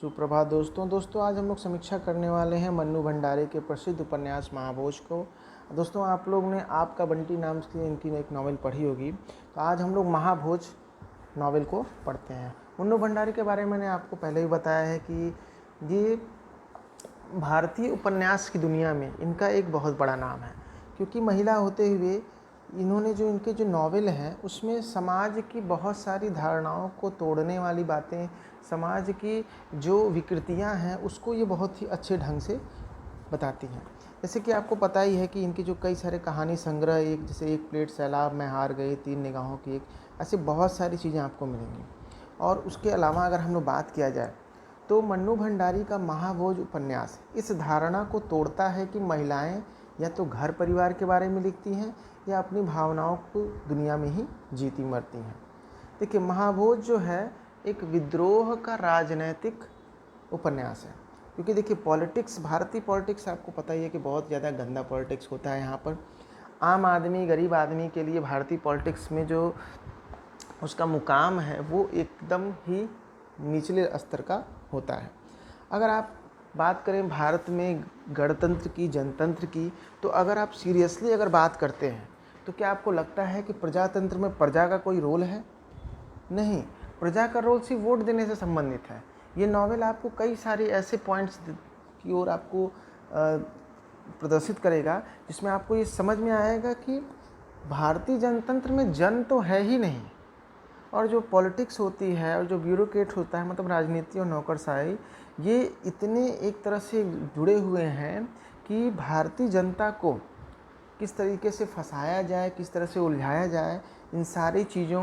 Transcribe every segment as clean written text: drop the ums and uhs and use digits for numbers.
सुप्रभात दोस्तों आज हम लोग समीक्षा करने वाले हैं मन्नू भंडारी के प्रसिद्ध उपन्यास महाभोज को। दोस्तों आप लोग ने आपका बंटी नाम से इनकी एक नावल पढ़ी होगी, तो आज हम लोग महाभोज नावल को पढ़ते हैं। मन्नू भंडारी के बारे में मैंने आपको पहले ही बताया है कि ये भारतीय उपन्यास की दुनिया में इनका एक बहुत बड़ा नाम है, क्योंकि महिला होते हुए इन्होंने जो इनके जो नावल हैं उसमें समाज की बहुत सारी धारणाओं को तोड़ने वाली बातें, समाज की जो विकृतियां हैं उसको ये बहुत ही अच्छे ढंग से बताती हैं। जैसे कि आपको पता ही है कि इनकी जो कई सारे कहानी संग्रह, एक जैसे एक प्लेट सैलाब में हार गए, तीन निगाहों की एक, ऐसी बहुत सारी चीज़ें आपको मिलेंगी। और उसके अलावा अगर हम लोग बात किया जाए तो मन्नू भंडारी का महाभोज उपन्यास इस धारणा को तोड़ता है कि महिलाएं या तो घर परिवार के बारे में लिखती हैं या अपनी भावनाओं को दुनिया में ही जीती मरती हैं। देखिए, महाभोज जो है एक विद्रोह का राजनैतिक उपन्यास है, क्योंकि देखिए पॉलिटिक्स, भारतीय पॉलिटिक्स आपको पता ही है कि बहुत ज़्यादा गंदा पॉलिटिक्स होता है। यहाँ पर आम आदमी, गरीब आदमी के लिए भारतीय पॉलिटिक्स में जो उसका मुकाम है वो एकदम ही निचले स्तर का होता है। अगर आप बात करें भारत में गणतंत्र की, जनतंत्र की, तो अगर आप सीरियसली अगर बात करते हैं तो क्या आपको लगता है कि प्रजातंत्र में प्रजा का कोई रोल है? नहीं, प्रजा का रोल सिर्फ वोट देने से संबंधित है। ये नॉवेल आपको कई सारे ऐसे पॉइंट्स की ओर आपको प्रदर्शित करेगा जिसमें आपको ये समझ में आएगा कि भारतीय जनतंत्र में जन तो है ही नहीं, और जो पॉलिटिक्स होती है और जो ब्यूरोक्रेट होता है, मतलब राजनीति और नौकरशाही, ये इतने एक तरह से जुड़े हुए हैं कि भारतीय जनता को किस तरीके से फंसाया जाए, किस तरह से उलझाया जाए, इन सारी चीज़ों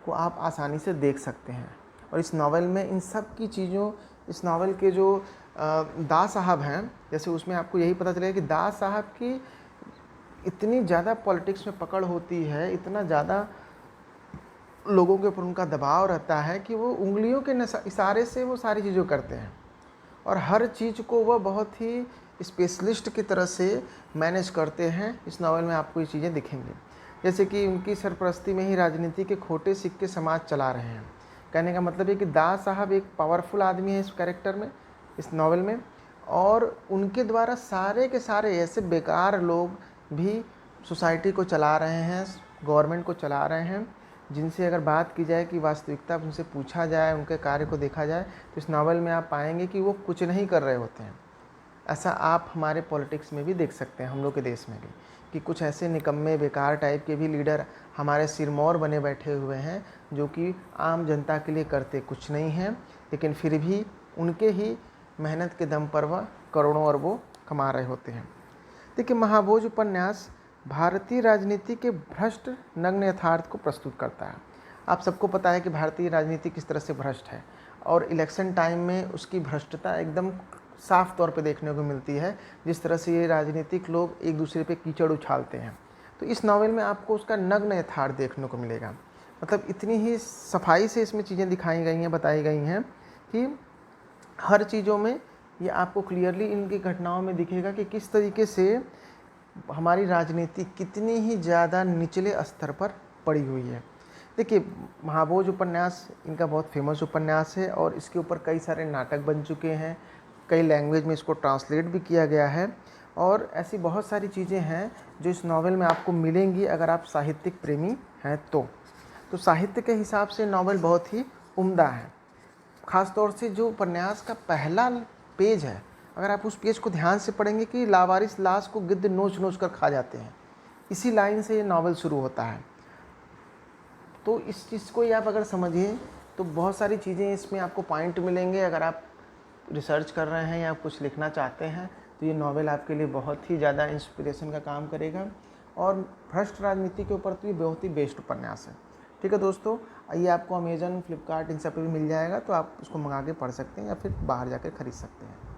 को आप आसानी से देख सकते हैं। और इस नावल में इन सब की चीज़ों, इस नावल के जो दा साहब हैं, जैसे उसमें आपको यही पता चलेगा कि दा साहब की इतनी ज़्यादा पॉलिटिक्स में पकड़ होती है, इतना ज़्यादा लोगों के ऊपर उनका दबाव रहता है कि वो उंगलियों के इशारे से वो सारी चीज़ें करते हैं, और हर चीज़ को वह बहुत ही स्पेशलिस्ट की तरह से मैनेज करते हैं। इस नावल में आपको ये चीज़ें दिखेंगी, जैसे कि उनकी सरपरस्ती में ही राजनीति के खोटे सिक्के समाज चला रहे हैं। कहने का मतलब है कि दा साहब एक पावरफुल आदमी है इस कैरेक्टर में, इस नावल में, और उनके द्वारा सारे के सारे ऐसे बेकार लोग भी सोसाइटी को चला रहे हैं, गवर्नमेंट को चला रहे हैं, जिनसे अगर बात की जाए कि वास्तविकता उनसे पूछा जाए, उनके कार्य को देखा जाए, तो इस नावल में आप पाएंगे कि वो कुछ नहीं कर रहे होते हैं। ऐसा आप हमारे पॉलिटिक्स में भी देख सकते हैं, हम लोग के देश में भी, कि कुछ ऐसे निकम्मे बेकार टाइप के भी लीडर हमारे सिरमौर बने बैठे हुए हैं, जो कि आम जनता के लिए करते कुछ नहीं हैं, लेकिन फिर भी उनके ही मेहनत के दम पर वह करोड़ों अरबों कमा रहे होते हैं। देखिए, महाभोज उपन्यास भारतीय राजनीति के भ्रष्ट नग्न यथार्थ को प्रस्तुत करता है। आप सबको पता है कि भारतीय राजनीति किस तरह से भ्रष्ट है, और इलेक्शन टाइम में उसकी भ्रष्टता एकदम साफ तौर पे देखने को मिलती है, जिस तरह से ये राजनीतिक लोग एक दूसरे पे कीचड़ उछालते हैं। तो इस नावल में आपको उसका नग्न यथार्थ देखने को मिलेगा। मतलब इतनी ही सफाई से इसमें चीज़ें दिखाई गई हैं, बताई गई हैं कि हर चीज़ों में ये आपको क्लियरली इनकी घटनाओं में दिखेगा कि किस तरीके से हमारी राजनीति कितनी ही ज़्यादा निचले स्तर पर पड़ी हुई है। देखिए, महाभोज उपन्यास इनका बहुत फेमस उपन्यास है, और इसके ऊपर कई सारे नाटक बन चुके हैं, कई लैंग्वेज में इसको ट्रांसलेट भी किया गया है, और ऐसी बहुत सारी चीज़ें हैं जो इस नावल में आपको मिलेंगी अगर आप साहित्यिक प्रेमी हैं तो साहित्य के हिसाब से नावल बहुत ही उम्दा है। ख़ास तौर से जो उपन्यास का पहला पेज है, अगर आप उस पेज को ध्यान से पढ़ेंगे कि लावारिस लाश को गिद्ध नोच नोच कर खा जाते हैं, इसी लाइन से ये नावल शुरू होता है। तो इस चीज़ को ही आप अगर समझिए तो बहुत सारी चीज़ें इसमें आपको पॉइंट मिलेंगे। अगर आप रिसर्च कर रहे हैं या कुछ लिखना चाहते हैं तो ये नावल आपके लिए बहुत ही ज़्यादा इंस्पिरेशन का काम करेगा, और भ्रष्ट राजनीति के ऊपर तो ये बहुत ही बेस्ट उपन्यास है। ठीक है दोस्तों, ये आपको अमेजन, फ्लिपकार्ट, इन सब पे भी मिल जाएगा, तो आप उसको मंगा के पढ़ सकते हैं या फिर बाहर जाकर ख़रीद सकते हैं।